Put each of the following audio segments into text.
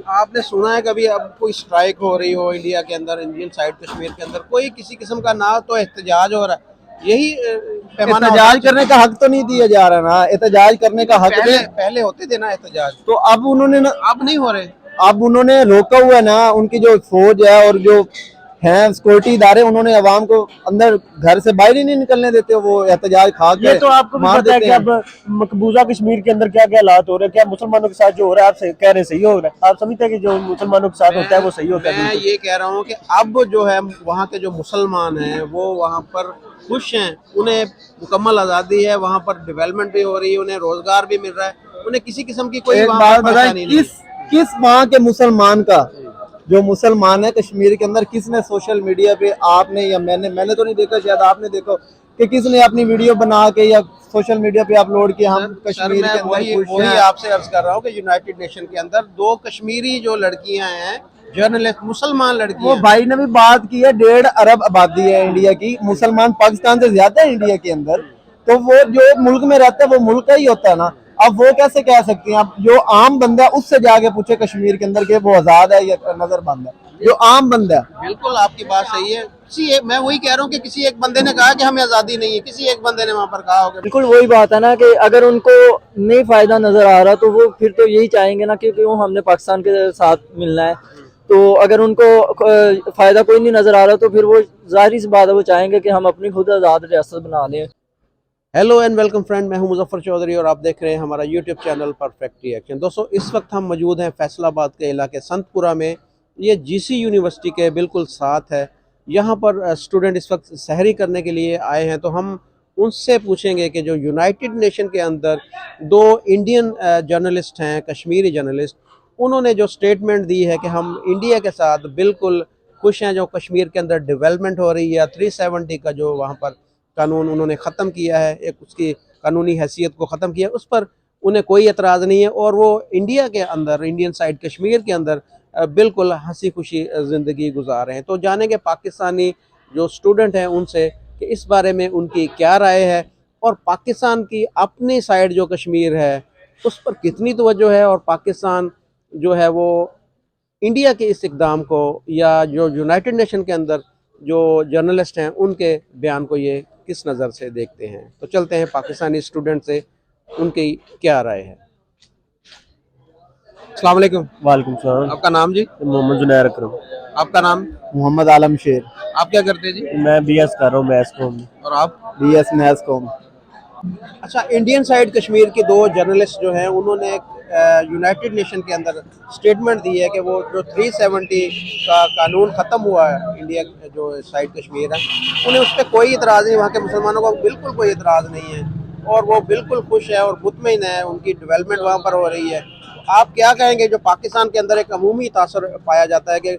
आपने सुना है कभी अब कोई स्ट्राइक हो रही हो इंडिया के अंदर, इंडियन साइड कश्मीर के अंदर कोई किसी किस्म का ना तो एहतजाज हो रहा है, यही पैमाना एहतजाज करने का हक तो नहीं दिया जा रहा ना, एहतजाज करने का हक पहले होते थे ना एहतजाज, तो अब उन्होंने अब नहीं हो रहे। अब उन्होंने रोका हुआ है ना, उनकी जो फौज है और जो हैं सिक्योरिटी इदारे, उन्होंने अवाम को अंदर घर से बाहर ही नहीं निकलने देते, वो एहतजाज खा के ये तो आपको भी पता है कि अब मकबूजा कश्मीर के अंदर क्या क्या हालात हो रहे हैं, क्या मुसलमानों के साथ जो हो रहा है आप कह रहे हैं सही हो रहा है, आप समझते हैं कि जो मुसलमानों के साथ होता है वो सही होता है? मैं ये कह रहा हूँ कि अब जो है वहाँ के जो मुसलमान हैं वो वहाँ पर खुश हैं, उन्हें मुकम्मल आज़ादी है, वहाँ पर डेवलपमेंट भी हो रही है, उन्हें रोजगार भी मिल रहा है, उन्हें किसी किस्म की कोई बात बताएं, किस वहाँ के मुसलमान का, जो मुसलमान है कश्मीर के अंदर, किसने सोशल मीडिया पे, आपने या मैंने तो नहीं देखा, शायद आपने देखो कि किसने अपनी वीडियो बना के या सोशल मीडिया पे अपलोड किया हम कश्मीर के अंदर वही आपसे अर्ज कर रहा हूँ कि यूनाइटेड नेशन के अंदर 2 कश्मीरी जो लड़कियां हैं जर्नलिस्ट, मुसलमान लड़की, वो भाई ने भी बात की है, 1.5 अरब आबादी है इंडिया की, मुसलमान पाकिस्तान से ज्यादा है इंडिया के अंदर, तो वो जो मुल्क में रहता है वो मुल्क का ही होता है ना। अब वो कैसे कह सकते हैं, अब जो आम बंदा है उससे जाके पूछे कश्मीर के अंदर के वो आजाद है या नजर बंद है, जो आम बंदा है। बिल्कुल आपकी बात सही है, मैं वही कह रहा हूँ कि किसी एक बंदे ने कहा कि हमें आजादी नहीं है, किसी एक बंदे ने वहाँ पर कहा होगा। बिल्कुल वही बात है ना कि अगर उनको नहीं फायदा नजर आ रहा तो वो फिर तो यही चाहेंगे ना कि क्यों हमने पाकिस्तान के साथ मिलना है, तो अगर उनको फायदा कोई नहीं नजर आ रहा तो फिर वो जाहिर सी बात है वो चाहेंगे कि हम अपनी खुद आज़ाद रियासत बना लें। हेलो एंड वेलकम फ्रेंड, मैं हूं मुजफ्फर चौधरी और आप देख रहे हैं हमारा यूट्यूब चैनल परफेक्ट रिएक्शन। दोस्तों इस वक्त हम मौजूद हैं फैसलाबाद के इलाके संतपुरा में, ये जीसी यूनिवर्सिटी के बिल्कुल साथ है। यहाँ पर स्टूडेंट इस वक्त सहरी करने के लिए आए हैं, तो हम उनसे पूछेंगे कि जो यूनाइटेड नेशन के अंदर 2 इंडियन जर्नलिस्ट हैं, कश्मीरी जर्नलिस्ट, उन्होंने जो स्टेटमेंट दी है कि हम इंडिया के साथ बिल्कुल खुश हैं, जो कश्मीर के अंदर डेवलपमेंट हो रही है, 370 का जो वहाँ पर कानून उन्होंने ख़त्म किया है, एक उसकी कानूनी हैसियत को ख़त्म किया, उस पर उन्हें कोई एतराज़ नहीं है, और वो इंडिया के अंदर, इंडियन साइड कश्मीर के अंदर बिल्कुल हंसी खुशी ज़िंदगी गुजार रहे हैं। तो जानेंगे पाकिस्तानी जो स्टूडेंट हैं उनसे कि इस बारे में उनकी क्या राय है, और पाकिस्तान की अपनी साइड जो कश्मीर है उस पर कितनी तवज्जो है, और पाकिस्तान जो है वो इंडिया के इस इक़दाम को, या जो यूनाइटेड नेशन के अंदर जो जर्नलिस्ट हैं उनके बयान को ये किस नज़र से देखते हैं। तो चलते हैं पाकिस्तानी स्टूडेंट से, उनकी क्या राय है। अस्सलाम वालेकुम। वालेकुम सलाम। आपका नाम जी? मोहम्मद जुनैर अकरम। आपका नाम? मोहम्मद आलम शेर। आप क्या करते हैं जी? मैं बीएस कर रहा हूँ मैथ्स कॉम। और आप? BS maths com. अच्छा, इंडियन साइड कश्मीर के 2 जर्नलिस्ट जो हैं उन्होंने यूनाइटेड नेशन के अंदर स्टेटमेंट दी है कि वो जो 370 का कानून ख़त्म हुआ है, इंडिया जो साइड कश्मीर है, उन्हें उस पर कोई इतराज़ नहीं, वहाँ के मुसलमानों को बिल्कुल कोई इतराज़ नहीं है, और वो बिल्कुल खुश है और मुतमईन है, उनकी डेवलपमेंट वहाँ पर हो रही है। आप क्या कहेंगे, जो पाकिस्तान के अंदर एक अमूमी तासर पाया जाता है कि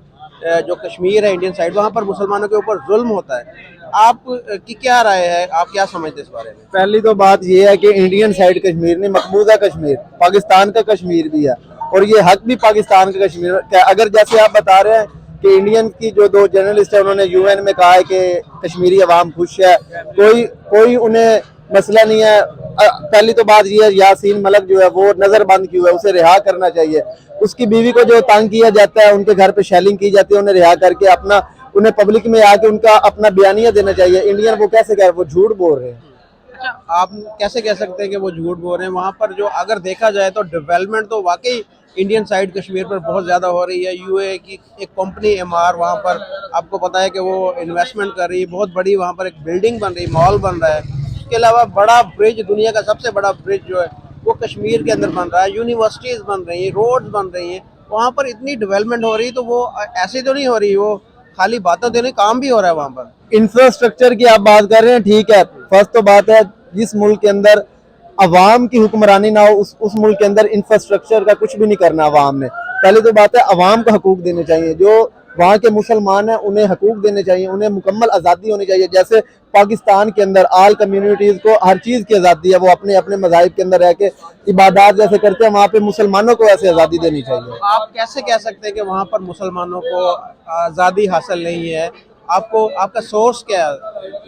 जो कश्मीर है इंडियन साइड, वहाँ पर मुसलमानों के ऊपर जुल्म होता है, आप की क्या राय है, आप क्या समझते हैं इस बारे में? पहली तो बात ये है कि इंडियन साइड कश्मीर नहीं, मकबूजा कश्मीर पाकिस्तान का कश्मीर भी है, और ये हक भी पाकिस्तान का कश्मीर का। अगर जैसे आप बता रहे हैं कि इंडियन की जो 2 जर्नलिस्ट है उन्होंने यूएन में कहा है कि कश्मीरी अवाम खुश है, कोई उन्हें मसला नहीं है। पहली तो बात ये है, यासीन मलिक जो है वो नजरबंद क्यों है, उसे रिहा करना चाहिए। उसकी बीवी को जो तंग किया जाता है, उनके घर पे शेलिंग की जाती है, उन्हें रिहा करके अपना, उन्हें पब्लिक में आके उनका अपना बयानिया देना चाहिए। इंडियन वो कैसे कह रहे हैं, वो झूठ बोल रहे हैं। अच्छा, आप कैसे कह सकते हैं कि वो झूठ बोल रहे हैं? वहाँ पर जो अगर देखा जाए तो डेवलपमेंट तो वाकई इंडियन साइड कश्मीर पर बहुत ज़्यादा हो रही है। यूए की एक कंपनी एमआर वहाँ पर, आपको पता है कि वो इन्वेस्टमेंट कर रही है, बहुत बड़ी वहाँ पर एक बिल्डिंग बन रही है, मॉल बन रहा है। उसके अलावा बड़ा ब्रिज, दुनिया का सबसे बड़ा ब्रिज जो है वो कश्मीर के अंदर बन रहा है, यूनिवर्सिटीज़ बन रही हैं, रोड्स बन रही हैं, वहाँ पर इतनी डेवलपमेंट हो रही है। तो वो ऐसी तो नहीं हो रही, वो खाली बातें तो नहीं, काम भी हो रहा है वहाँ पर। इंफ्रास्ट्रक्चर की आप बात कर रहे हैं, ठीक है। फर्स्ट तो बात है, जिस मुल्क के अंदर अवाम की हुक्मरानी ना हो, उस मुल्क के अंदर इंफ्रास्ट्रक्चर का कुछ भी नहीं करना अवाम ने। पहले तो बात है, अवाम को हकूक देने चाहिए, जो वहाँ के मुसलमान हैं उन्हें हकूक देने चाहिए, उन्हें मुकम्मल आज़ादी होनी चाहिए। जैसे पाकिस्तान के अंदर आल कम्युनिटीज़ को हर चीज़ की आज़ादी है, वो अपने अपने मज़ाहिब के अंदर रह के इबादत जैसे करते हैं, वहाँ पे मुसलमानों को ऐसे आज़ादी देनी चाहिए। आप कैसे कह सकते हैं कि वहाँ पर मुसलमानों को आज़ादी हासिल नहीं है? आपको, आपका सोर्स क्या है?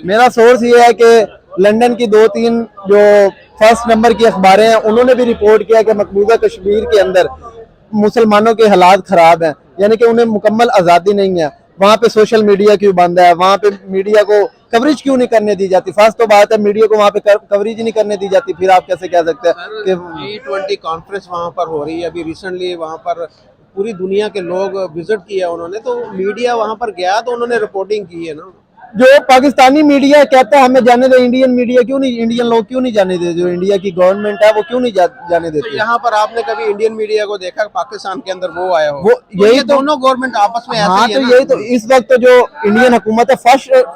मेरा सोर्स ये है कि लंदन की 2-3 जो फर्स्ट नंबर की अखबारें हैं उन्होंने भी रिपोर्ट किया कि मकबूजा कश्मीर के अंदर मुसलमानों के हालात खराब हैं, यानी कि उन्हें मुकम्मल आज़ादी नहीं है, वहाँ पे सोशल मीडिया क्यों बंद है, वहाँ पे मीडिया को कवरेज क्यों नहीं करने दी जाती? फर्स्ट तो बात है मीडिया को वहाँ पे कवरेज ही नहीं करने दी जाती, फिर आप कैसे कह सकते हैं कि G20 कॉन्फ्रेंस वहाँ पर हो रही है अभी रिसेंटली, वहाँ पर पूरी दुनिया के लोग विजिट किया उन्होंने, तो मीडिया वहाँ पर गया तो उन्होंने रिपोर्टिंग की है ना। जो पाकिस्तानी मीडिया कहता है हमें जाने दे, इंडियन मीडिया क्यों नहीं, इंडियन लोग क्यों नहीं जाने दे, जो इंडिया की गवर्नमेंट है वो क्यों नहीं जाने तो देती? यहाँ पर आपने कभी इंडियन मीडिया को देखा पाकिस्तान के अंदर वो आया हो? वो तो यही ये तो दोनों गवर्नमेंट आपस में ऐसे हाँ, ही तो है ना। यही तो इस वक्त जो इंडियन हुकूमत है,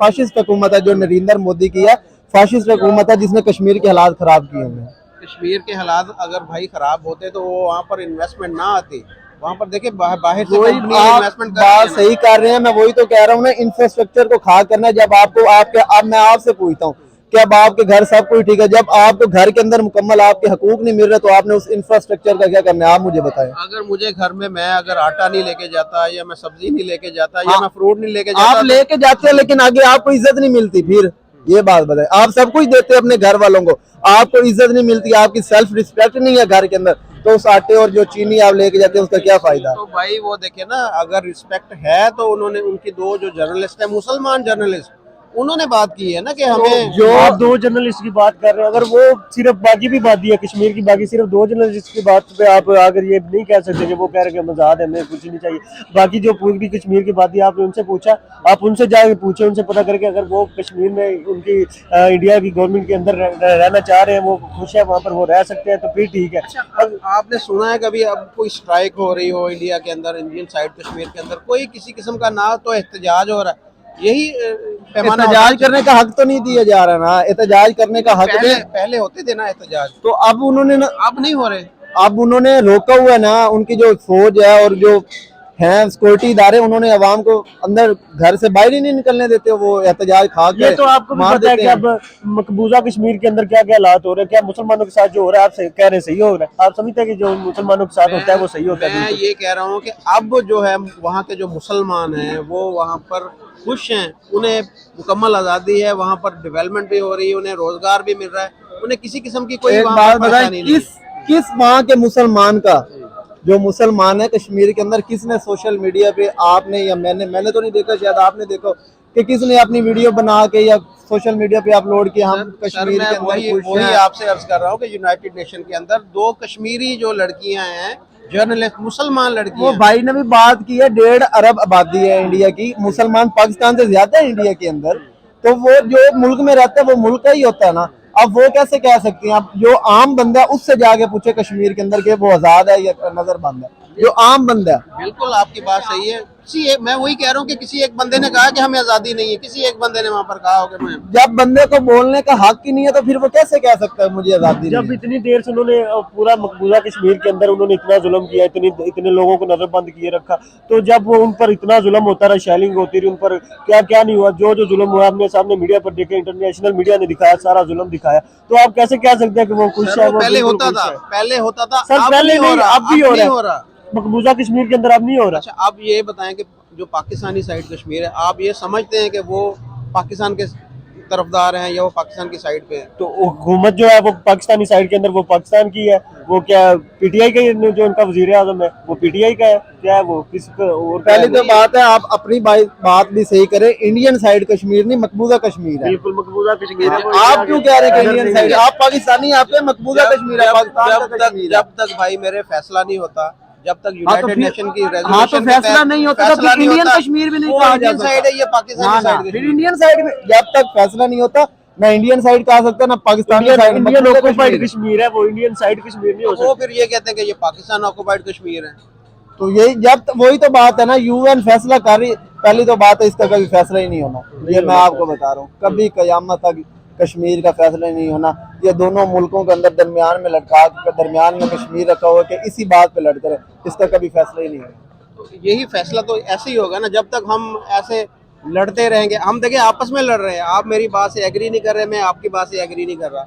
फाशिस्ट हुकूमत है जो नरेंद्र मोदी की है, फाशिस्ट हुकूमत है जिसने कश्मीर के हालात खराब किए हुए हैं। कश्मीर के हालात अगर भाई खराब होते तो वो वहाँ पर इन्वेस्टमेंट ना आती। वहाँ पर देखिए बाहर से वही कंपनी आप इन्वेस्टमेंट कर बात रही है ना। सही कर रहे हैं, मैं वही तो कह रहा हूँ ना, इंफ्रास्ट्रक्चर को खा करना। जब आपको आपके अब मैं आपसे पूछता हूँ कि अब आपके घर सब कुछ ठीक है, जब आपको घर के अंदर मुकम्मल आपके हकूक नहीं मिल रहे तो आपने उस इंफ्रास्ट्रक्चर का क्या करना है, आप मुझे बताएं। अगर मुझे घर में मैं अगर आटा नहीं लेके जाता, या मैं सब्जी नहीं लेके जाता, या हाँ, मैं फ्रूट नहीं लेके जाता, आप लेके जाते हैं लेकिन आगे आपको इज्जत नहीं मिलती, फिर ये बात बताएं। आप सब कुछ देते हैं अपने घर वालों को, आपको इज्जत नहीं मिलती, आपकी सेल्फ रिस्पेक्ट नहीं है घर के अंदर, तो उस आटे और जो चीनी आप लेके जाते हैं उसका क्या फायदा? तो भाई वो देखिए ना, अगर रिस्पेक्ट है तो उन्होंने, उनकी दो जो जर्नलिस्ट है मुसलमान जर्नलिस्ट, उन्होंने बात की है ना कि हमें जो आप दो जर्नलिस्ट की बात कर रहे हैं, अगर वो सिर्फ बाकी भी बात दी है कश्मीर की, बाकी सिर्फ दो जर्नलिस्ट की बात पे आप अगर ये नहीं कह सकते कि वो कह रहे हैं कि आजाद है, हमें कुछ नहीं चाहिए, बाकी जो पूरी कश्मीर की बात दी आपने उनसे पूछा, आप उनसे जाके पूछे, उनसे पता करके अगर वो कश्मीर में उनकी इंडिया की गवर्नमेंट के अंदर रहना चाह रहे हैं, वो खुश है, वहाँ पर वो रह सकते हैं, तो फिर ठीक है। अब आपने सुना है कभी अब कोई स्ट्राइक हो रही हो इंडिया के अंदर, इंडियन साइड कश्मीर के अंदर, कोई किसी किस्म का ना तो एहतजाज हो रहा है, यही पैमाना एहतजाज करने का हक तो नहीं दिया जा रहा ना, एहतजाज करने का हक पहले होते थे ना एहतजाज, तो अब उन्होंने अब नहीं हो रहे। अब उन्होंने रोका हुआ है ना, उनकी जो फौज है और जो हैं सिक्योरिटी इदारे, उन्होंने अवाम को अंदर घर से बाहर ही नहीं निकलने देते, वो एहतजाज खा के ये तो आपको भी मार पता है देते कि हैं। अब मकबूजा कश्मीर के अंदर क्या क्या हालात हो रहे हैं, क्या मुसलमानों के साथ जो हो रहा है आप कह रहे हैं सही हो रहा है? आप समझते हैं कि जो मुसलमानों के साथ होता है वो सही होता है? मैं ये कह रहा हूँ कि अब जो है वहाँ के जो मुसलमान हैं वो वहाँ पर खुश हैं, उन्हें मुकम्मल आज़ादी है, वहाँ पर डेवलपमेंट भी हो रही है, उन्हें रोजगार भी मिल रहा है, उन्हें किसी किस्म की कोई एक वहाँ बात पर बताएं, परेशानी नहीं। किस वहाँ के मुसलमान का, जो मुसलमान है कश्मीर के अंदर, किसने सोशल मीडिया पे, आपने या मैंने तो नहीं देखा, शायद आपने देखो कि किसने अपनी वीडियो बना के या सोशल मीडिया पे अपलोड किया हम सर कश्मीर मैं के अंदर खुश वही हैं। आपसे अर्ज कर रहा हूँ कि यूनाइटेड नेशन के अंदर 2 कश्मीरी जो लड़कियां हैं जर्नलिस्ट, मुसलमान वो लड़कियां, भाई ने भी बात की है, 1.5 अरब आबादी है इंडिया की, मुसलमान पाकिस्तान से ज्यादा है इंडिया के अंदर, तो वो जो मुल्क में रहता है वो मुल्क का ही होता है ना। अब वो कैसे कह सकते हैं, अब जो आम बंदा है उससे जाके पूछे कश्मीर के अंदर के वो आजाद है या नजर बंद है, जो आम बंदा है। बिल्कुल आपकी बात सही है। मैं वही कह रहा हूँ कि किसी एक बंदे ने कहा कि हमें आजादी नहीं है, किसी एक बंदे ने वहाँ पर कहा होगा मैं, जब बंदे को बोलने का हक ही नहीं है तो फिर वो कैसे कह सकता है मुझे आजादी जब नहीं है? इतनी देर से उन्होंने पूरा मकबूजा कश्मीर के अंदर उन्होंने इतना जुल्म किया, इतने लोगों को नजरबंद किए रखा, तो जब वो उन पर इतना जुल्म होता रहा, शेलिंग होती रही, उन पर क्या क्या नहीं हुआ, जो जो जुल्म हुआ हमने सामने मीडिया पर देखे, इंटरनेशनल मीडिया ने दिखाया, सारा जुल्म दिखाया, तो आप कैसे कह सकते हैं कि वो खुश है? वो पहले होता था, पहले होता था, सर अब पहले नहीं हो नहीं, रहा, अब भी हो रहा है, रहा। मकबूजा कश्मीर के अंदर अब नहीं हो रहा। अच्छा आप ये बताएं कि जो पाकिस्तानी साइड कश्मीर है, आप ये समझते हैं कि वो पाकिस्तान के तरफदार हैं या वो पाकिस्तान की साइड पे है? तो हुकूमत जो है वो पाकिस्तानी साइड के अंदर वो पाकिस्तान की है, वो क्या पीटीआई का जो उनका वजीर आजम है वो पीटीआई का है, क्या है वो किस और पहली तो बात है आप अपनी बात भी सही करें, इंडियन साइड कश्मीर नहीं मकबूजा कश्मीर है। बिल्कुल मकबूजा कश्मीर है। आप क्यों कह रहे हैं कि इंडियन साइड? आप पाकिस्तानी, आप मकबूजा कश्मीर है, पाकिस्तान का कश्मीर है। जब तक भाई मेरे फैसला नहीं होता, जब तक हाँ तो यूनाइटेड नेशन की हाँ तो रेजोल्यूशन फैसला नहीं होता तो फिर इंडियन कश्मीर भी नहीं वो कहा जा इंडियन सकता। साइड है, ये पाकिस्तानी साइड फिर इंडियन साइड में जब तक फैसला नहीं होता ना इंडियन साइड कहा सकता ना Pakistan side. Indian occupied Kashmir है, वो इंडियन साइड कश्मीर नहीं हो वो सकता। फिर ये कहते हैं कि ये पाकिस्तान ऑक्युपाइड कश्मीर है। तो यही वही तो बात है ना, यूएन फैसला कर रही, पहली तो बात है इसका कभी फैसला ही नहीं होना, ये मैं आपको बता रहा हूँ, कभी कयामत तक कश्मीर का फैसला नहीं होना। ये दोनों मुल्कों के अंदर दरमियान में लटका, दरमियान में कश्मीर रखा हुआ कि इसी बात पे लड़ते रहे, इसका कभी फैसला ही नहीं होगा। तो यही फैसला तो ऐसे ही होगा ना, जब तक हम ऐसे लड़ते रहेंगे। हम देखिए आपस में लड़ रहे हैं, आप मेरी बात से एग्री नहीं कर रहे, मैं आपकी बात से एग्री नहीं कर रहा।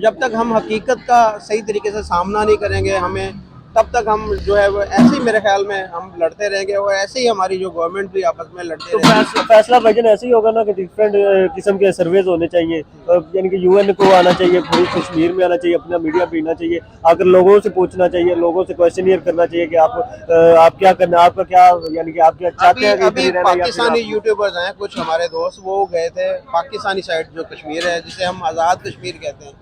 जब तक हम हकीकत का सही तरीके से सामना नहीं करेंगे, हमें तब तक हम जो है वो ऐसे ही मेरे ख्याल में हम लड़ते रहेंगे और ऐसे ही हमारी जो गवर्नमेंट भी आपस में लड़ते तो रहेंगे। फैसला भाईजान ऐसे ही होगा ना कि डिफरेंट किस्म के सर्वेज होने चाहिए, यानी कि यूएन को आना चाहिए, पूरी कश्मीर में आना चाहिए, अपना मीडिया भेजना चाहिए, आकर लोगों से पूछना चाहिए, लोगों से क्वेश्चनियर करना चाहिए कि आप क्या करना, आपका क्या, यानी कि आप क्या चाहते हैं कि अभी इधर ही रहना या फिर पाकिस्तानी आप- यूट्यूबर्स हैं कुछ हमारे दोस्त, वो गए थे पाकिस्तानी साइड जो कश्मीर है जिसे हम आज़ाद कश्मीर कहते हैं,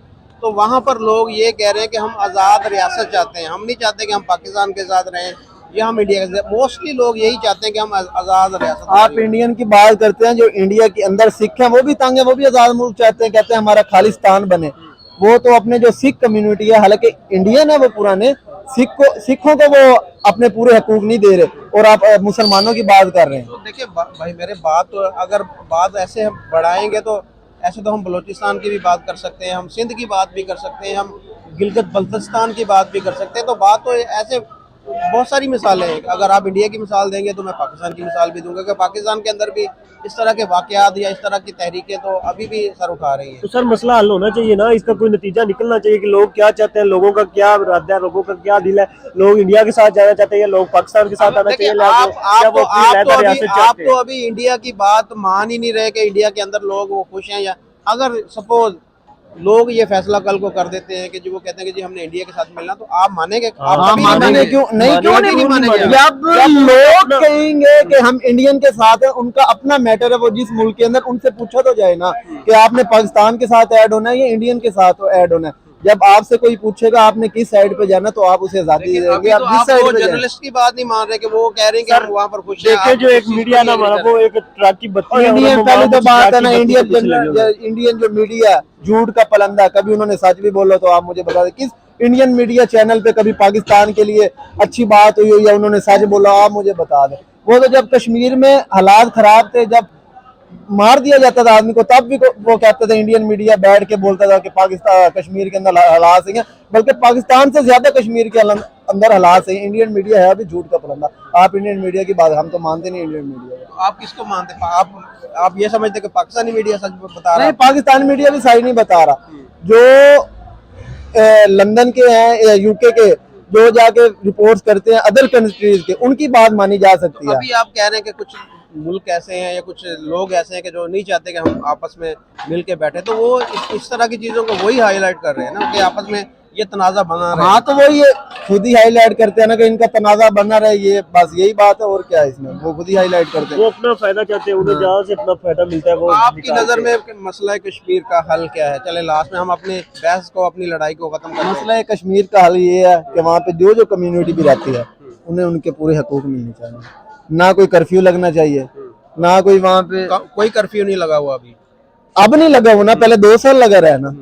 तो वहाँ पर लोग ये कह रहे हैं कि हम आज़ाद रियासत चाहते हैं, हम नहीं चाहते कि हम पाकिस्तान के साथ रहें या हम इंडिया के साथ। मोस्टली लोग यही चाहते हैं कि हम आज़ाद रियासत आप रहें। इंडियन की बात करते हैं, जो इंडिया के अंदर सिख हैं वो भी तंग है, वो भी आजाद मुल्क चाहते हैं, कहते हैं हमारा खालिस्तान बने। वो तो अपने जो सिख कम्युनिटी है, हालांकि इंडियन है वो पुराने, सिखों को वो अपने पूरे हकूक नहीं दे रहे, और आप मुसलमानों की बात कर रहे हैं। तो देखिए भाई मेरे बात तो अगर बात ऐसे हम बढ़ाएंगे तो ऐसे तो हम बलूचिस्तान की भी बात कर सकते हैं, हम सिंध की बात भी कर सकते हैं, हम गिलगित बल्तिस्तान की बात भी कर सकते हैं। तो बात तो ऐसे बहुत सारी मिसालें हैं। अगर आप इंडिया की मिसाल देंगे तो मैं पाकिस्तान की मिसाल भी दूंगा कि पाकिस्तान के अंदर भी इस तरह के वाकयात या इस तरह की तहरीकें तो अभी भी सर उठा रही हैं। तो सर मसला हल होना चाहिए ना, इसका कोई नतीजा निकलना चाहिए कि लोग क्या चाहते हैं, लोगों का क्या इरादा है, लोगों का क्या दिल है, लोग इंडिया के साथ जाना चाहते हैं या लोग पाकिस्तान के साथ आना देखिए चाहिए, या वो अपनी अलग रियासत आप चाहते तो हैं। अभी इंडिया की बात मान ही नहीं रहे कि इंडिया के अंदर लोग वो खुश हैं, या अगर सपोज लोग ये फैसला कल को कर देते हैं कि जो वो कहते हैं कि जी हमने इंडिया के साथ मिलना, तो आप मानेंगे? आप हाँ कभी नहीं मानेंगे, मानेंगे। क्यों नहीं, क्यों कभी नहीं मानेंगे आप। जब लोग कहेंगे कि हम इंडियन के साथ हैं, उनका अपना मैटर है, वो जिस मुल्क के अंदर, उनसे पूछा तो जाए ना कि आपने पाकिस्तान के साथ ऐड होना है या इंडियन के साथ ऐड होना है। जब आपसे कोई पूछेगा आपने किस साइड पे जाना, तो आप उसे आजादी लेकिन देंगे, अभी आप तो जिस आप साइड वो पे जाए। जर्नलिस्ट की बात नहीं मान रहे कि वो कह रहे हैं कि सर, हम वहाँ पर खुश हैं। देखे आप जो एक उस चीज़ मीडिया को ना ये नहीं हमारा कर वो रहे। एक ट्रक की बत्ती है, इंडियन, वो पहले तो माल बात है ट्रक ना, की बत्ती इंडियन के पीछे लगे हुए हैं। इंडियन जो मीडिया है, झूठ का पलंदा, कभी उन्होंने सच भी बोला तो आप मुझे बता दें किस इंडियन मीडिया चैनल पे कभी पाकिस्तान के लिए अच्छी बात हुई हो या उन्होंने सच बोला, आप मुझे बता दें। वो तो जब कश्मीर में हालात खराब थे, जब मार दिया जाता था आदमी को, तब भी वो कहते थे, इंडियन मीडिया बैठ के बोलता था कि पाकिस्तान कश्मीर के अंदर हालात सही हैं, बल्कि पाकिस्तान से ज्यादा कश्मीर के अंदर हालात सही हैं। इंडियन मीडिया है अभी झूठ का पलंदा। आप इंडियन मीडिया की बात, हम तो मानते नहीं इंडियन मीडिया तो आप किसको मानते हैं? आप ये समझते हैं कि पाकिस्तानी मीडिया सच बता रहा नहीं, है? पाकिस्तान मीडिया भी सही नहीं बता रहा। जो लंदन के हैं, यूके के, जो जाके रिपोर्ट्स करते हैं अदर कंट्रीज के, उनकी बात मानी जा सकती तो है। अभी आप कह रहे हैं कि कुछ मुल्क ऐसे हैं या कुछ लोग ऐसे हैं कि जो नहीं चाहते कि हम आपस में मिल के बैठे, तो वो इस तरह की चीज़ों को वही हाईलाइट कर रहे हैं ना कि आपस में ये तनाज़ा बना रहे हाँ, हैं। तो वो ये खुद ही हाईलाइट करते हैं ना कि इनका तनाजा बना रहे, ये बस यही बात है, और क्या है इसमें, वो खुद ही हाईलाइट करते हैं। वो अपना फायदा चाहते हैं, उन्हें जहाँ से अपना फायदा मिलता है वो आपकी निकालते नज़र हैं। में मसला कश्मीर का हल क्या है? चले लास्ट में हम अपनी बहस को, अपनी लड़ाई को खत्म करते हैं। मसला कश्मीर का हल ये है कि वहाँ पे जो जो कम्युनिटी भी रहती है उन्हें उनके पूरे हकूक मिलने चाहिए, ना कोई कर्फ्यू लगना चाहिए, ना कोई वहाँ पे, कोई कर्फ्यू नहीं लगा हुआ अभी। अब नहीं लगा हुआ ना, पहले 2 साल लगा रहा है ना,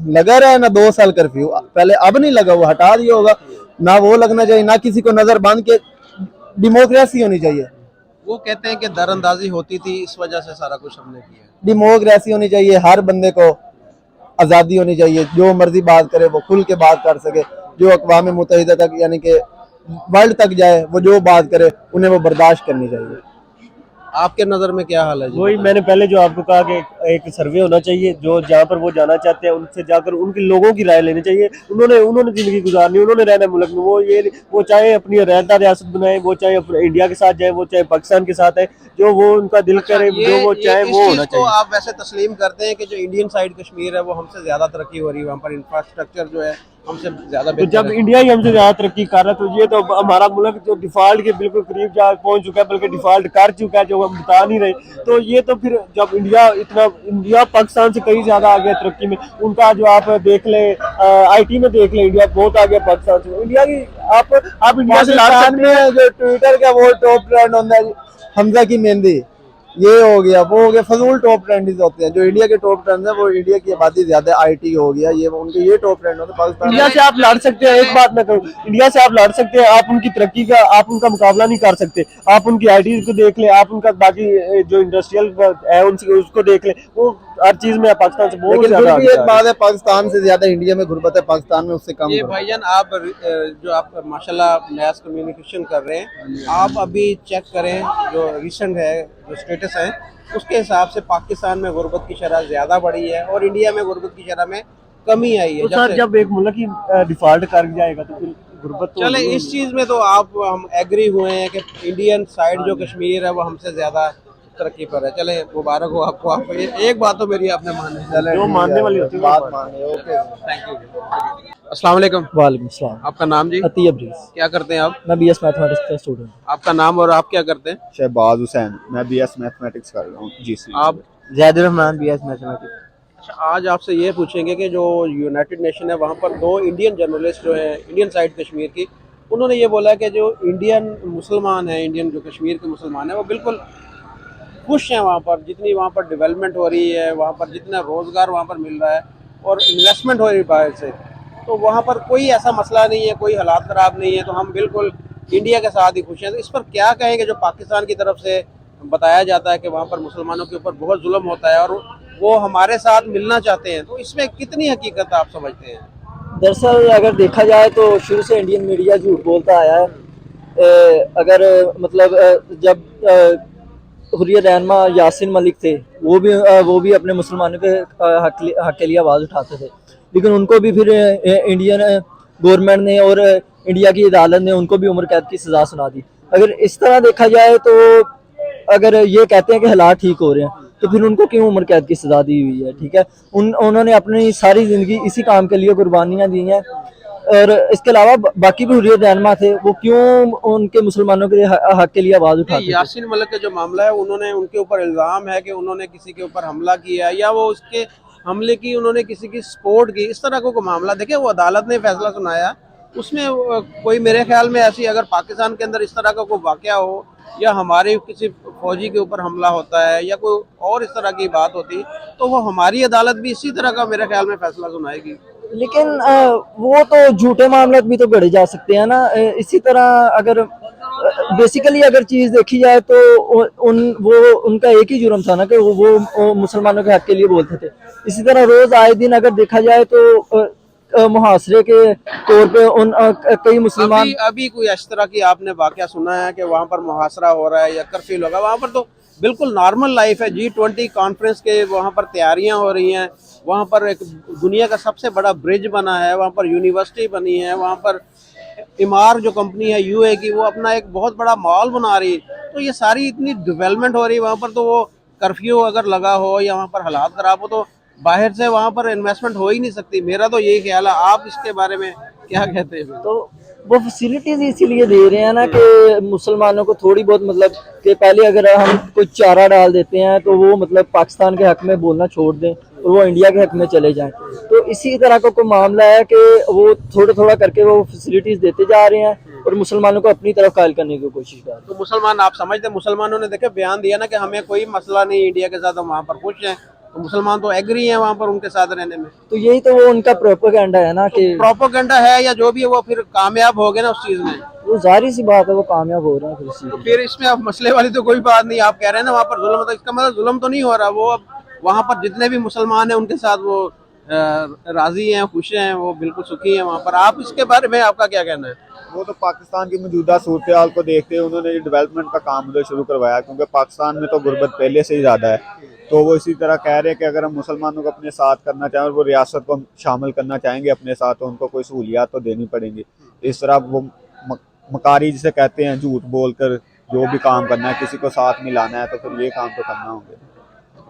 लगा रहा है ना 2 साल कर्फ्यू पहले, अब नहीं लगा हुआ, हटा दिया होगा ना, वो लगना चाहिए ना, किसी को नजर बांध के, डेमोक्रेसी होनी चाहिए, वो कहते हैं कि दरअंदाजी होती थी, इस वजह से सारा कुछ हमने किया। डेमोक्रेसी होनी चाहिए, हर बंदे को आज़ादी होनी चाहिए, जो मर्जी बात करे वो खुल के बात कर सके, जो अक़वाम मुत्तहिदा तक यानी कि वर्ल्ड तक जाए, वो जो बात करे उन्हें वो बर्दाश्त करनी चाहिए। आपके नज़र में क्या हाल है जी? वही मैंने पहले जो आपको कहा कि एक सर्वे होना चाहिए, जो जहाँ पर वो जाना चाहते हैं उनसे जाकर उनके लोगों की राय लेनी चाहिए। उन्होंने जिंदगी गुजारनी, उन्होंने रहना मुल्क में, वो चाहे अपनी रहता रियासत बनाए, वो चाहे इंडिया के साथ जाए, वो चाहे पाकिस्तान के साथ है, जो वो उनका दिल करे, जो वो चाहे इस वो चीज़ होना को चाहिए। आप वैसे तस्लीम करते हैं कि जो इंडियन साइड कश्मीर है वो हमसे ज़्यादा तरक्की हो रही है, वहाँ पर इंफ्रास्ट्रक्चर जो है हमसे ज़्यादा तो बेहतर जब है। इंडिया ही हमसे ज्यादा तरक्की कर रहा है, तो ये तो हमारा मुल्क जो डिफॉल्ट के बिल्कुल करीब जा पहुंच चुका है, बल्कि डिफॉल्ट कर चुका है, जो हम बता नहीं रहे। तो ये तो फिर जब इंडिया पाकिस्तान से कहीं ज्यादा आ गया तरक्की में, उनका जो आप देख ले, आईटी में देख ले, इंडिया बहुत आ गया पाकिस्तान से। इंडिया की आप इंडिया से लड़ पाकिस्तान सकते हैं। में जो ट्विटर का वो टॉप ट्रेंड होता है, हमजा की मेहंदी, ये हो गया, वो हो गया, फजूल टॉप ट्रेंड्स होते हैं। जो इंडिया के टॉप ट्रेंड है वो इंडिया की आबादी ज्यादा, आईटी हो गया, ये उनके ये टॉप ट्रेंड होते हैं। पाकिस्तान इंडिया से आप लड़ सकते हैं, एक बात मैं कहूँ, इंडिया से आप लड़ सकते हैं, आप उनकी तरक्की का आप उनका मुकाबला नहीं कर सकते। आप उनकी आईटी को देख ले, आप उनका बाकी जो इंडस्ट्रियल है उसको देख ले, वो हर चीज में पाकिस्तान से बहुत लेकिन ज्यादा फिर भी आगे एक जा रहे बात है, पाकिस्तान से ज्यादा इंडिया में गुर्बत है, पाकिस्तान में उससे कम ये गुर्बत है। भाईजान आप माशाल्लाह मैस कम्युनिकेशन कर रहे हैं, आप अभी चेक करें जो रिसेंट है, जो स्टेटस है, उसके हिसाब से पाकिस्तान में गुर्बत की शरह ज़्यादा बढ़ी है और इंडिया में गुर्बत की शरह में कमी आई है। तो सर जब एक मुल्क ही डिफॉल्ट कर जाएगा तो फिर गुर्बत तो चले इस चीज में तो आप हम एग्री हुए हैं कि इंडियन साइड जो कश्मीर है वो हमसे ज्यादा तरक्की पर है। चले मुबारक हो आपको। आप एक बात तो मेरी आपने मानी। चलें, जो ठीक मानने है, वाली होती है वो बात मानते मानिए। ओके। Thank you. अस्सलाम वालेकुम। वालेकुम सलाम। आपका नाम जी? अतीब अब्रीज। क्या करते हैं आप? मैं बीएस मैथमेटिक्स का स्टूडेंट हूँ। आपका नाम और आप क्या करते हैं? शहबाज हुसैन, मैं बीएस मैथमेटिक्स कर रहा हूँ जीसी। आप? जैदुर रहमान बीएस मैथमेटिक्स। अच्छा, आज आपसे ये पूछेंगे कि जो यूनाइटेड नेशन है वहाँ पर दो इंडियन जर्नलिस्ट जो है इंडियन साइड कश्मीर की, उन्होंने ये बोला कि जो इंडियन मुसलमान है, इंडियन जो कश्मीर के मुसलमान हैं वो बिल्कुल खुश हैं वहाँ पर, जितनी वहाँ पर डेवलपमेंट हो रही है, वहाँ पर जितना रोज़गार वहाँ पर मिल रहा है और इन्वेस्टमेंट हो रही है बाहर से, तो वहाँ पर कोई ऐसा मसला नहीं है, कोई हालात ख़राब नहीं है, तो हम बिल्कुल इंडिया के साथ ही खुश हैं। तो इस पर क्या कहेंगे जो पाकिस्तान की तरफ से बताया जाता है कि वहाँ पर मुसलमानों के ऊपर बहुत जुल्म होता है और वो हमारे साथ मिलना चाहते हैं, तो इसमें कितनी हकीकत आप समझते हैं? दरअसल अगर देखा जाए तो शुरू से इंडियन मीडिया झूठ बोलता आया है। अगर मतलब जब हुर्रियत रहनमा यासिन मलिक थे, वो भी अपने मुसलमानों के हक के लिए आवाज़ उठाते थे, लेकिन उनको भी फिर इंडियन गवर्नमेंट ने और इंडिया की अदालत ने उनको भी उम्र कैद की सज़ा सुना दी। अगर इस तरह देखा जाए तो अगर ये कहते हैं कि हालात ठीक हो रहे हैं तो फिर उनको क्यों उम्र कैद की सज़ा दी हुई है? ठीक है, उन्होंने अपनी सारी ज़िंदगी इसी काम के लिए कुर्बानियाँ दी हैं, और इसके अलावा बाकी भी हुर्रियत रहनुमा थे, वो क्यों उनके मुसलमानों के हक के लिए आवाज़ उठाते थे? यासिन मलिक का जो मामला है, उन्होंने उनके ऊपर इल्ज़ाम है कि उन्होंने किसी के ऊपर हमला किया या वो उसके हमले की उन्होंने किसी की सपोर्ट की, इस तरह को मामला देखे वो अदालत ने फैसला सुनाया। उसमें कोई मेरे ख्याल में ऐसी अगर पाकिस्तान के अंदर इस तरह का कोई वाक़या हो या हमारे किसी फौजी के ऊपर हमला होता है या कोई और इस तरह की बात होती, तो वो हमारी अदालत भी इसी तरह का मेरे ख्याल में फैसला सुनाएगी। लेकिन वो तो झूठे मामले भी तो गढ़े जा सकते हैं ना। इसी तरह अगर बेसिकली अगर चीज़ देखी जाए तो उनका एक ही जुर्म था ना कि वो मुसलमानों के हक के लिए बोलते थे। इसी तरह रोज़ आए दिन अगर देखा जाए तो मुहासरे के तौर पे कई मुसलमान अभी कोई इस तरह की आपने वाकया सुना है कि वहाँ पर मुहासरा हो रहा है या कर्फ्यू लगा? वहाँ पर तो बिल्कुल नॉर्मल लाइफ है। G20 कॉन्फ्रेंस के वहाँ पर तैयारियां हो रही हैं, वहाँ पर एक दुनिया का सबसे बड़ा ब्रिज बना है, वहाँ पर यूनिवर्सिटी बनी है, वहाँ पर इमार जो कंपनी है यूए की वो अपना एक बहुत बड़ा मॉल बना रही है। तो ये सारी इतनी डेवलपमेंट हो रही है वहाँ पर, तो वो कर्फ्यू अगर लगा हो या वहाँ पर हालात ख़राब हो तो बाहर से वहाँ पर इन्वेस्टमेंट हो ही नहीं सकती। मेरा तो यही ख्याल है। आप इसके बारे में क्या कहते हैं? तो वो फैसिलिटीज इसीलिए दे रहे हैं ना कि मुसलमानों को थोड़ी बहुत, मतलब कि पहले अगर हम कुछ चारा डाल देते हैं तो वो मतलब पाकिस्तान के हक में बोलना छोड़ दें और वो इंडिया के हक में चले जाएं। तो इसी तरह का कोई मामला है कि वो थोड़ा थोड़ा करके वो फैसिलिटीज देते जा रहे हैं और मुसलमानों को अपनी तरफ कायल करने की कोशिश कर रहे हैं। तो मुसलमान आप समझते, मुसलमानों ने देखे बयान दिया ना कि हमें कोई मसला नहीं इंडिया के साथ, हम वहाँ पर खुश हैं, तो मुसलमान तो एग्री हैं वहाँ पर उनके साथ रहने में। तो यही तो वो उनका प्रोपेगेंडा है ना कि प्रोपोगंडा है या जो भी है, वो फिर कामयाब हो गए ना उस चीज में, वो जाहिर सी बात है वो कामयाब हो रहे हैं फिर इसी तो फिर इसमें अब मसले वाली तो कोई बात नहीं। आप कह रहे हैं ना वहाँ पर जुल्म होता है, इसका मतलब जुल्म तो नहीं हो रहा। वो अब वहाँ पर जितने भी मुसलमान हैं उनके साथ वो राजी हैं, खुश हैं, वो बिल्कुल सुखी हैं वहाँ पर। आप इसके बारे में आपका क्या कहना है? वो तो पाकिस्तान की मौजूदा सूरत हाल को देखते हुए उन्होंने ये डेवलपमेंट का काम उधर शुरू करवाया, क्योंकि पाकिस्तान में तो गुर्बत पहले से ही ज़्यादा है। तो वो इसी तरह कह रहे हैं कि अगर हम मुसलमानों को अपने साथ करना चाहें और वो रियासत को शामिल करना चाहेंगे अपने साथ, तो उनको कोई सहूलियात तो देनी पड़ेंगी। इस तरह वो मकारी जिसे कहते हैं, झूठ बोलकर जो भी काम करना है, किसी को साथ मिलाना है, तो फिर ये काम तो करना होंगे।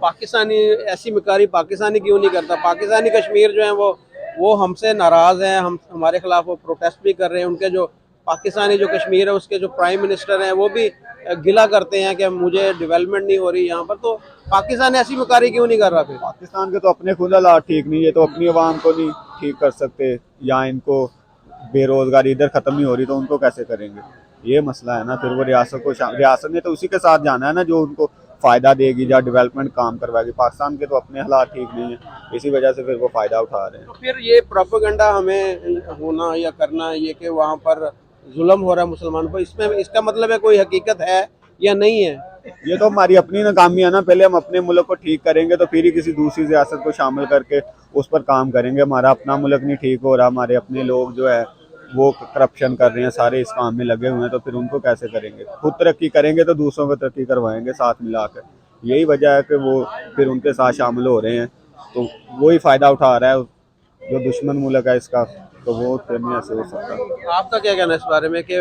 पाकिस्तानी ऐसी मकारी पाकिस्तानी क्यों नहीं करता? पाकिस्तानी कश्मीर जो है वो हमसे नाराज़ हैं, हम हमारे खिलाफ वो प्रोटेस्ट भी कर रहे हैं। उनके जो पाकिस्तानी जो कश्मीर है उसके जो प्राइम मिनिस्टर हैं वो भी गिला करते हैं कि मुझे डेवलपमेंट नहीं हो रही यहाँ पर। तो पाकिस्तान ऐसी मकारी क्यों नहीं कर रहा? फिर पाकिस्तान के तो अपने खुद हालात ठीक नहीं है, तो अपनी आवाम को नहीं ठीक कर सकते, या इनको बेरोजगारी इधर खत्म नहीं हो रही तो उनको कैसे करेंगे? ये मसला है ना। फिर वो रियासत ने तो उसी के साथ जाना है ना जो उनको फ़ायदा देगी या डेवलपमेंट काम करवाएगी। पाकिस्तान के तो अपने हालात ठीक नहीं है, इसी वजह से फिर वो फ़ायदा उठा रहे हैं। तो फिर ये प्रोपेगेंडा हमें होना या करना ये कि वहाँ पर जुल्म हो रहा है मुसलमानों पर, इसमें इसका मतलब है कोई हकीकत है या नहीं है? ये तो हमारी अपनी नाकामी है ना। पहले हम अपने मुल्क को ठीक करेंगे तो फिर ही किसी दूसरी रियासत को शामिल करके उस पर काम करेंगे। हमारा अपना मुल्क नहीं ठीक हो रहा, हमारे अपने लोग जो है वो करप्शन कर रहे हैं, सारे इस काम में लगे हुए हैं, तो फिर उनको कैसे करेंगे? खुद तरक्की करेंगे तो दूसरों को तरक्की करवाएंगे साथ मिलाकर। यही वजह है कि वो फिर उनके साथ शामिल हो रहे हैं, तो वही फ़ायदा उठा रहा है जो दुश्मन मुल्क है इसका, तो वो केन्या से हो सकता है। आपका क्या कहना है इस बारे में कि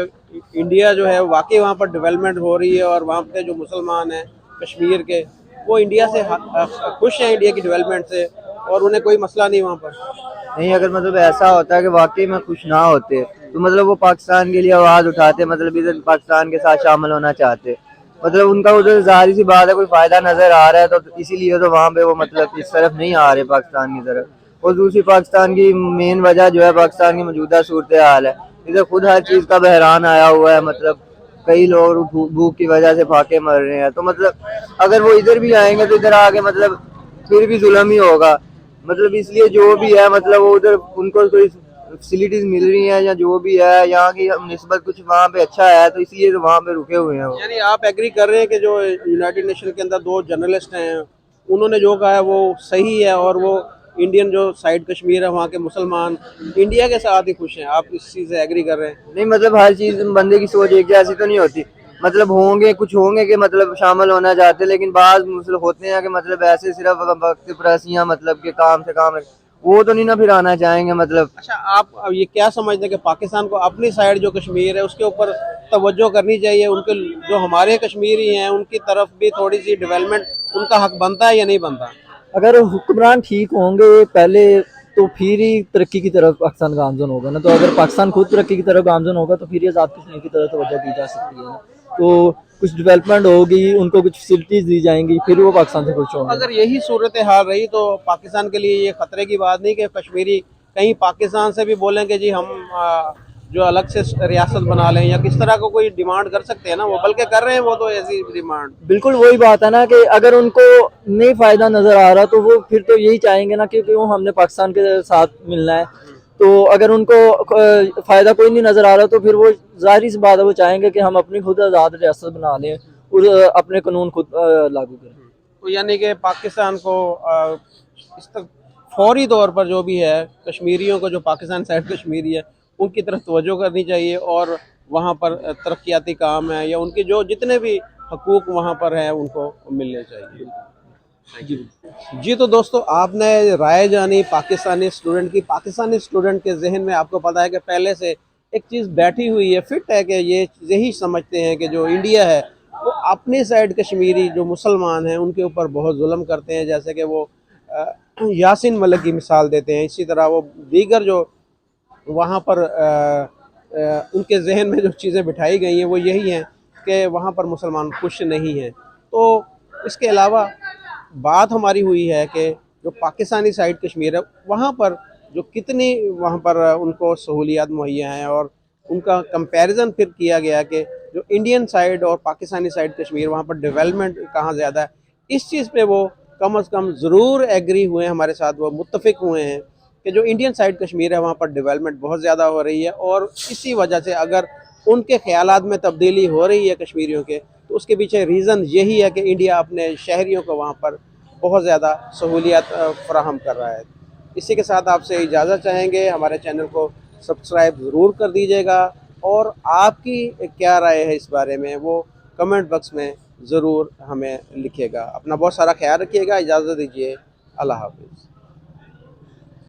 इंडिया जो है वाकई वहाँ पर डेवलपमेंट हो रही है और वहाँ के जो मुसलमान हैं कश्मीर के वो इंडिया से खुश हैं इंडिया की डेवलपमेंट से और उन्हें कोई मसला नहीं वहाँ पर? नहीं, अगर मतलब ऐसा होता है कि वाकई में खुश ना होते तो मतलब वो पाकिस्तान के लिए आवाज़ उठाते, मतलब इधर पाकिस्तान के साथ शामिल होना चाहते। मतलब उनका उधर जाहिर सी बात है कोई फ़ायदा नज़र आ रहा है तो इसीलिए तो वहाँ पे वो मतलब इस तरफ नहीं आ रहे पाकिस्तान की तरफ। और दूसरी पाकिस्तान की मेन वजह जो है पाकिस्तान की मौजूदा सूरत हाल है, इधर खुद हर चीज़ का बहरान आया हुआ है, मतलब कई लोग भूख की वजह से फाके मर रहे हैं। तो मतलब अगर वो इधर भी आएंगे तो इधर आके मतलब फिर भी जुल्म ही होगा। मतलब इसलिए जो भी है मतलब वो उधर उनको कोई फैसिलिटीज मिल रही हैं या जो भी है यहाँ की निस्बत कुछ वहाँ पे अच्छा है तो इसलिए तो वहाँ पे रुके हुए हैं वो। यानी आप एग्री कर रहे हैं कि जो यूनाइटेड नेशन के अंदर दो जर्नलिस्ट हैं उन्होंने जो कहा है वो सही है और वो इंडियन जो साइड कश्मीर है वहाँ के मुसलमान इंडिया के साथ ही खुश हैं? आप इस चीज़ से एग्री कर रहे हैं? नहीं, मतलब हर चीज बंदे की सोच एक जैसी तो नहीं होती। मतलब होंगे कुछ होंगे कि मतलब शामिल होना चाहते, लेकिन बाज मतलब होते हैं कि मतलब ऐसे सिर्फ वक्त प्रसियाँ मतलब के काम से काम वो तो नहीं ना फिर आना चाहेंगे मतलब। अच्छा, आप अब ये क्या समझते हैं कि पाकिस्तान को अपनी साइड जो कश्मीर है उसके ऊपर तवज्जो करनी चाहिए, उनके जो हमारे कश्मीरी हैं उनकी तरफ भी थोड़ी सी डेवलपमेंट उनका हक बनता है या नहीं बनता? अगर हुक्मरान ठीक होंगे पहले तो फिर ही तरक्की की तरफ पाकिस्तान गामजन होगा ना। तो अगर पाकिस्तान खुद तरक्की की तरफ गामजन होगा तो फिर ये आज़ाद कश्मीर की तरफ तवज्जो दी जा सकती है ना। तो कुछ डेवलपमेंट होगी, उनको कुछ फैसिलिटीज दी जाएंगी, फिर वो पाकिस्तान से खुश होंगे। अगर यही सूरत हाल रही तो पाकिस्तान के लिए ये खतरे की बात नहीं कि कश्मीरी कहीं पाकिस्तान से भी बोलेंगे जी हम जो अलग से रियासत बना लें या किस तरह को कोई डिमांड कर सकते हैं ना, वो बल्कि कर रहे हैं वो तो ऐसी डिमांड। बिल्कुल वही बात है ना कि अगर उनको नहीं फायदा नजर आ रहा तो वो फिर तो यही चाहेंगे ना कि क्यों हमने पाकिस्तान के साथ मिलना है। तो अगर उनको फायदा कोई नहीं नजर आ रहा तो फिर वो जाहिर सी बात है वो चाहेंगे कि हम अपनी खुद आज़ाद रियासत बना लें और अपने कानून खुद लागू करें। तो यानी कि पाकिस्तान को इस तक फौरी तौर पर जो भी है कश्मीरियों को जो पाकिस्तान साइड कश्मीरी है उनकी तरफ तवज्जो करनी चाहिए और वहाँ पर तरक्याती काम है या उनके जो जितने भी हकूक़ वहाँ पर हैं उनको मिलने चाहिए। जी तो दोस्तों आपने राय जानी पाकिस्तानी स्टूडेंट के जहन में आपको पता है कि पहले से एक चीज़ बैठी हुई है फिट है कि ये यही समझते हैं कि जो इंडिया है वो अपनी साइड कश्मीरी जो मुसलमान हैं उनके ऊपर बहुत जुल्म करते हैं, जैसे कि वो यासीन मलिक की मिसाल देते हैं। इसी तरह वो दीगर जो वहाँ पर उनके जहन में जो चीज़ें बिठाई गई हैं वो यही हैं कि वहाँ पर मुसलमान खुश नहीं हैं। तो इसके अलावा बात हमारी हुई है कि जो पाकिस्तानी साइड कश्मीर है वहाँ पर जो कितनी वहाँ पर उनको सहूलियात मुहैया हैं और उनका कंपैरिजन फिर किया गया कि जो इंडियन साइड और पाकिस्तानी साइड कश्मीर वहाँ पर डेवलपमेंट कहाँ ज़्यादा है। इस चीज़ पे वो कम अज़ कम ज़रूर एग्री हुए हैं हमारे साथ, वो मुत्तफ़िक हुए हैं कि जो इंडियन साइड कश्मीर है वहाँ पर डेवलपमेंट बहुत ज़्यादा हो रही है और इसी वजह से अगर उनके ख़यालात में तब्दीली हो रही है कश्मीरियों के तो उसके पीछे रीज़न यही है कि इंडिया अपने शहरियों को वहाँ पर बहुत ज़्यादा सहूलियत फ़राहम कर रहा है। इसी के साथ आपसे इजाज़त चाहेंगे, हमारे चैनल को सब्सक्राइब ज़रूर कर दीजिएगा और आपकी क्या राय है इस बारे में वो कमेंट बॉक्स में ज़रूर हमें लिखिएगा। अपना बहुत सारा ख्याल रखिएगा, इजाज़त दीजिए, अल्लाह हाफ़िज़।